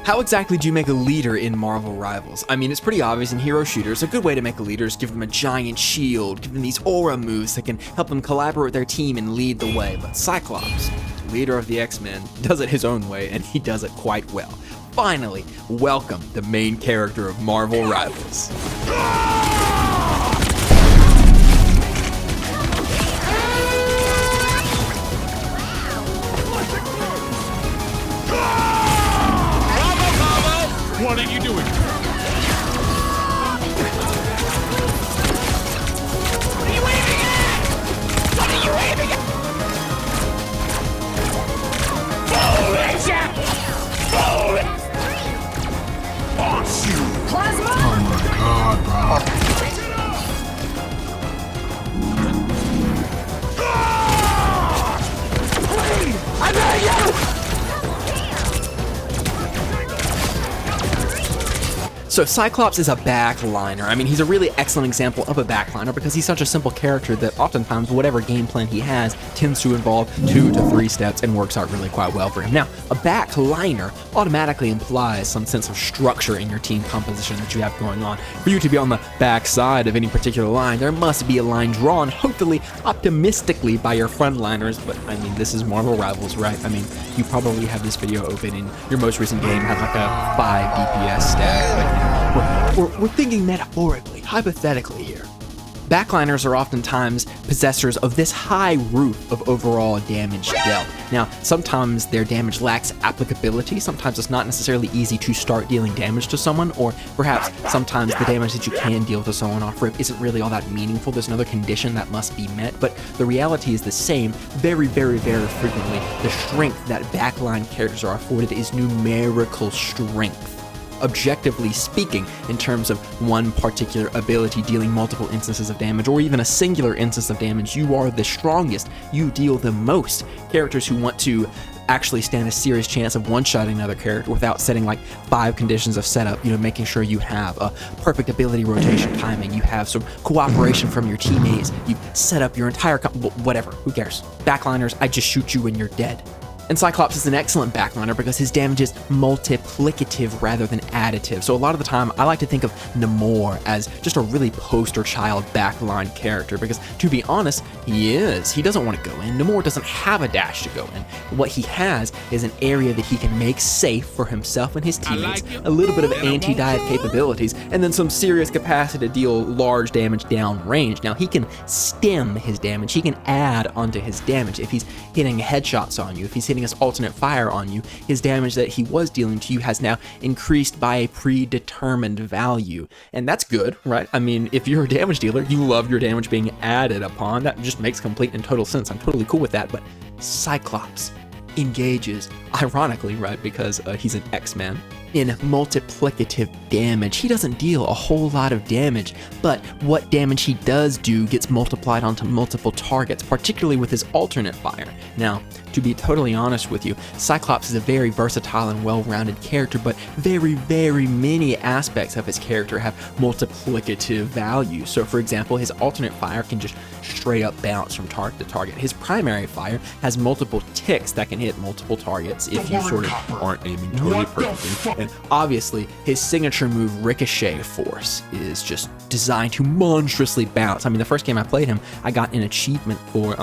How exactly do you make a leader in Marvel Rivals? I mean, it's pretty obvious in hero shooters. A good way to make a leader is give them a giant shield, give them these aura moves that can help them collaborate with their team and lead the way. But Cyclops, leader of the X-Men, does it his own way, and he does it quite well. Finally, welcome the main character of Marvel Rivals. What are you doing? What are you aiming at? What are you aiming at? Plasma! Oh my god, bro. I'm at you! So Cyclops is a backliner. I mean, he's a really excellent example of a backliner because he's such a simple character that oftentimes whatever game plan he has tends to involve 2 to 3 steps and works out really quite well for him. Now, a backliner automatically implies some sense of structure in your team composition that you have going on. For you to be on the back side of any particular line, there must be a line drawn, hopefully optimistically by your frontliners, but I mean, this is Marvel Rivals, right? I mean, you probably have this video open in your most recent game, had like a 5 DPS stat. Like, we're thinking metaphorically, hypothetically here. Backliners are oftentimes possessors of this high roof of overall damage dealt. Now, sometimes their damage lacks applicability, sometimes it's not necessarily easy to start dealing damage to someone, or perhaps sometimes the damage that you can deal to someone off rip isn't really all that meaningful. There's another condition that must be met, but the reality is the same. Very, very, very frequently, the strength that backline characters are afforded is numerical strength. Objectively speaking, in terms of one particular ability dealing multiple instances of damage, or even a singular instance of damage, you are the strongest, you deal the most. Characters who want to actually stand a serious chance of one-shotting another character without setting like 5 conditions of setup, making sure you have a perfect ability rotation timing, you have some cooperation from your teammates, you set up your entire whatever, who cares? Backliners, I just shoot you when you're dead. And Cyclops is an excellent backliner because his damage is multiplicative rather than additive. So a lot of the time, I like to think of Namor as just a really poster child backline character because, to be honest, he is. He doesn't want to go in. Namor doesn't have a dash to go in. What he has is an area that he can make safe for himself and his teammates, a little bit of anti-dive capabilities, and then some serious capacity to deal large damage downrange. Now, he can stem his damage. He can add onto his damage. If he's hitting headshots on you, if he's hitting his alternate fire on you, his damage that he was dealing to you has now increased by a predetermined value. And that's good, right? I mean, if you're a damage dealer, you love your damage being added upon. That just makes complete and total sense. I'm totally cool with that. But Cyclops engages, ironically, right, because he's an X-Man, in multiplicative damage. He doesn't deal a whole lot of damage, but what damage he does do gets multiplied onto multiple targets, particularly with his alternate fire. Now, to be totally honest with you, Cyclops is a very versatile and well-rounded character, but very, very many aspects of his character have multiplicative value. So, for example, his alternate fire can just straight up bounce from target to target. His primary fire has multiple ticks that can hit multiple targets if you sort of aren't aiming totally perfectly. And obviously, his signature move, Ricochet Force, is just designed to monstrously bounce. I mean, the first game I played him, I got an achievement for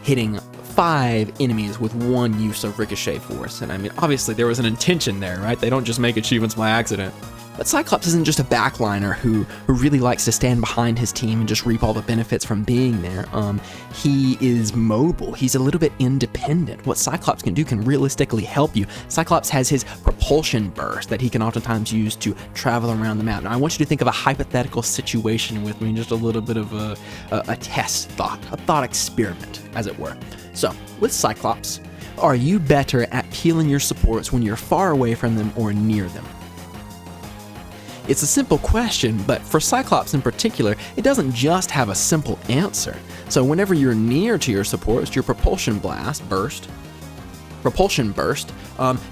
hitting 5 enemies with 1 use of Ricochet Force. And I mean, obviously there was an intention there, right? They don't just make achievements by accident. But Cyclops isn't just a backliner who really likes to stand behind his team and just reap all the benefits from being there. He is mobile. He's a little bit independent. What Cyclops can do can realistically help you. Cyclops has his propulsion burst that he can oftentimes use to travel around the map. Now, I want you to think of a hypothetical situation with me, just a little bit of a test thought, a thought experiment, as it were. So, with Cyclops, are you better at peeling your supports when you're far away from them or near them? It's a simple question, but for Cyclops in particular, it doesn't just have a simple answer. So whenever you're near to your supports, your propulsion blast, burst, Propulsion Burst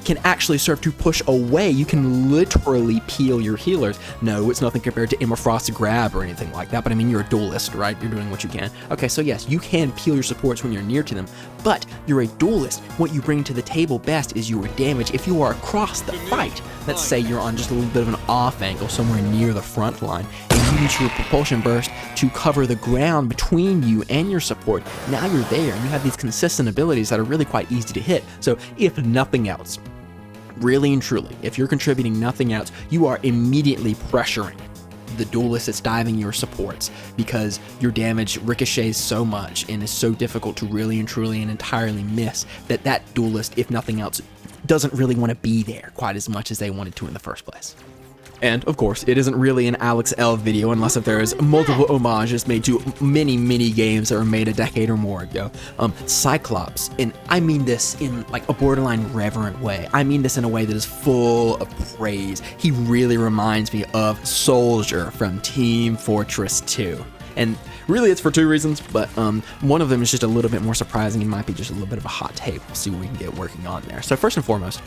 can actually serve to push away. You can literally peel your healers. No, it's nothing compared to Emma Frost's grab or anything like that, but I mean, you're a duelist, right? You're doing what you can. Okay, so yes, you can peel your supports when you're near to them, but you're a duelist. What you bring to the table best is your damage. If you are across the fight, let's say you're on just a little bit of an off angle somewhere near the front line, and you use your Propulsion Burst to cover the ground between you and your support, now you're there, and you have these consistent abilities that are really quite easy to hit. So if nothing else, really and truly, if you're contributing nothing else, you are immediately pressuring the duelist that's diving your supports, because your damage ricochets so much and is so difficult to really and truly and entirely miss that that duelist, if nothing else, doesn't really want to be there quite as much as they wanted to in the first place. And, of course, it isn't really an Alex L video unless if there's multiple homages made to many, many games that were made a decade or more ago. Cyclops, and I mean this in like a borderline reverent way. I mean this in a way that is full of praise. He really reminds me of Soldier from Team Fortress 2. And really it's for two reasons, but one of them is just a little bit more surprising and might be just a little bit of a hot take. We'll see what we can get working on there. So first and foremost,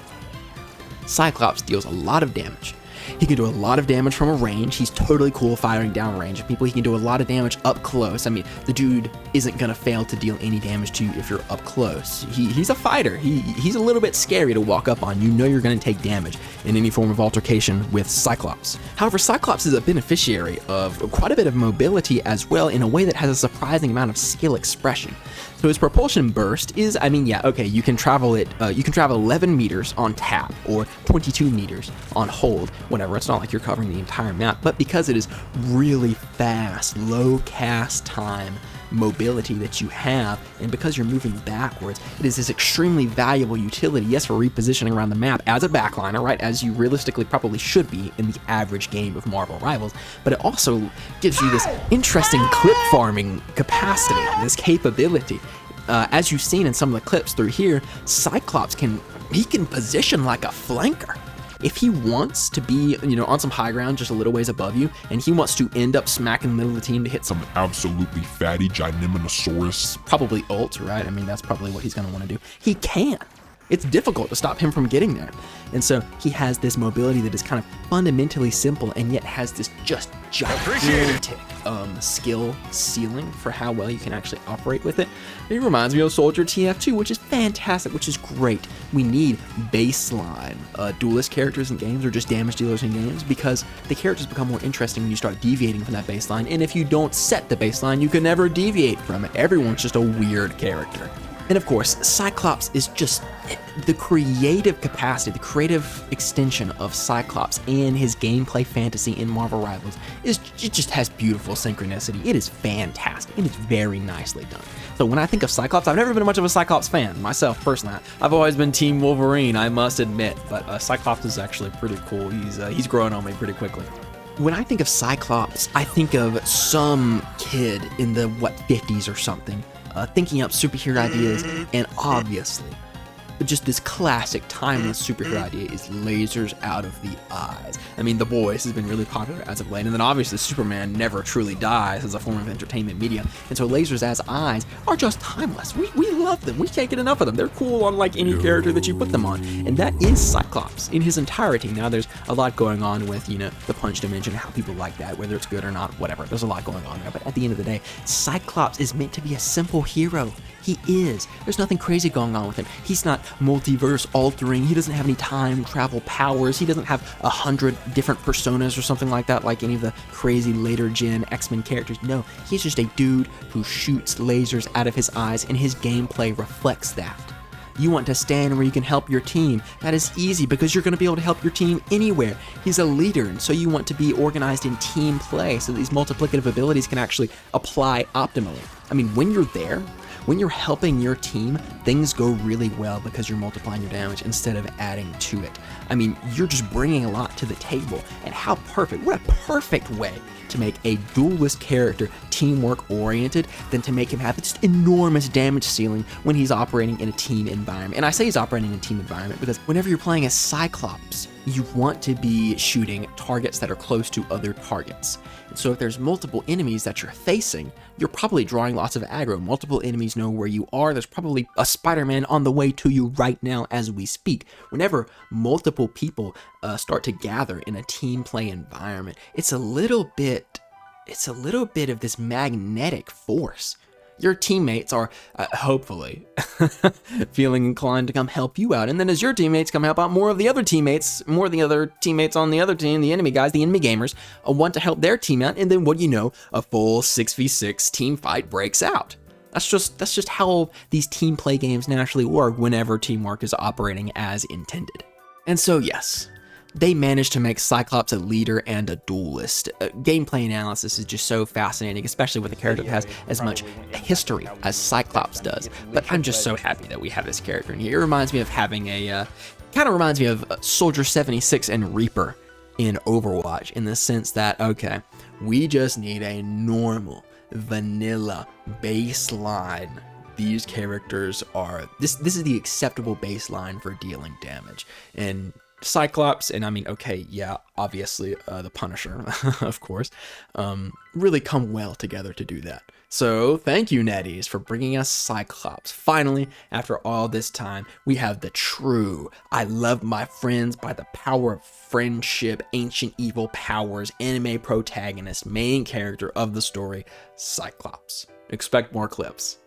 Cyclops deals a lot of damage. He can do a lot of damage from a range. He's totally cool firing down range of people. He can do a lot of damage up close. I mean, the dude isn't gonna fail to deal any damage to you if you're up close. He's a fighter. He's a little bit scary to walk up on. You know you're gonna take damage in any form of altercation with Cyclops. However, Cyclops is a beneficiary of quite a bit of mobility as well, in a way that has a surprising amount of skill expression. So his Propulsion Burst is, I mean, yeah, okay, you can travel it, you can travel 11 meters on tap or 22 meters on hold, whatever. It's not like you're covering the entire map, but because it is really fast, low cast time mobility that you have, and because you're moving backwards, it is this extremely valuable utility, yes, for repositioning around the map as a backliner, right, as you realistically probably should be in the average game of Marvel Rivals, but it also gives you this interesting clip farming capacity, this capability. As you've seen in some of the clips through here, Cyclops can position like a flanker. If he wants to be, on some high ground just a little ways above you, and he wants to end up smacking the middle of the team to hit some absolutely fatty Gigantosaurus, probably ult, right? I mean, that's probably what he's going to want to do. He can. It's difficult to stop him from getting there. And so he has this mobility that is kind of fundamentally simple and yet has this just gigantic skill ceiling for how well you can actually operate with it. It reminds me of Soldier TF2, which is fantastic, which is great. We need baseline duelist characters in games, or just damage dealers in games, because the characters become more interesting when you start deviating from that baseline. And if you don't set the baseline, you can never deviate from it. Everyone's just a weird character. And of course, Cyclops is just the creative capacity, the creative extension of Cyclops and his gameplay fantasy in Marvel Rivals it just has beautiful synchronicity. It is fantastic. It is very nicely done. So when I think of Cyclops, I've never been much of a Cyclops fan myself personally. I've always been Team Wolverine, I must admit, but Cyclops is actually pretty cool. He's growing on me pretty quickly. When I think of Cyclops, I think of some kid in the 50s or something, thinking up superhero ideas, and obviously, just this classic timeless superhero idea is lasers out of the eyes. I mean, The Boys has been really popular as of late, and then obviously Superman never truly dies as a form of entertainment media, and so lasers as eyes are just timeless. We love them. We can't get enough of them. They're cool on like any character that you put them on, and that is Cyclops in his entirety. Now there's a lot going on with, the punch dimension, how people like that, whether it's good or not, whatever. There's a lot going on there, but at the end of the day, Cyclops is meant to be a simple hero. He is. There's nothing crazy going on with him. He's not multiverse altering. He doesn't have any time travel powers. He doesn't have 100 different personas or something like that, like any of the crazy later gen X-Men characters. No, he's just a dude who shoots lasers out of his eyes, and his gameplay reflects that. You want to stand where you can help your team. That is easy because you're going to be able to help your team anywhere. He's a leader, and so you want to be organized in team play so that these multiplicative abilities can actually apply optimally. I mean, when you're there, when you're helping your team, things go really well because you're multiplying your damage instead of adding to it. I mean, you're just bringing a lot to the table, and how perfect, what a perfect way to make a duelist character teamwork oriented than to make him have this enormous damage ceiling when he's operating in a team environment. And I say he's operating in a team environment because whenever you're playing as Cyclops, you want to be shooting targets that are close to other targets. And so if there's multiple enemies that you're facing, you're probably drawing lots of aggro. Multiple enemies know where you are. There's probably a Spider-Man on the way to you right now as we speak. Whenever multiple people start to gather in a team play environment, it's a little bit of this magnetic force. Your teammates are hopefully feeling inclined to come help you out. And then as your teammates come help out, more of the other teammates on the other team, the enemy guys, the enemy gamers, want to help their team out. And then what do you know? A full 6v6 team fight breaks out. That's just how these team play games naturally work whenever teamwork is operating as intended. And so yes, they managed to make Cyclops a leader and a duelist. Gameplay analysis is just so fascinating, especially with a character that has as much history as Cyclops does. But I'm just so happy that we have this character in here. It reminds me of having kind of reminds me of Soldier 76 and Reaper in Overwatch, in the sense that, okay, we just need a normal, vanilla baseline. These characters are, this is the acceptable baseline for dealing damage. And Cyclops, and I mean, okay, yeah, obviously the Punisher, of course, really come well together to do that. So thank you, NetEase, for bringing us Cyclops. Finally, after all this time, we have the true I love my friends by the power of friendship, ancient evil powers, anime protagonist, main character of the story, Cyclops. Expect more clips.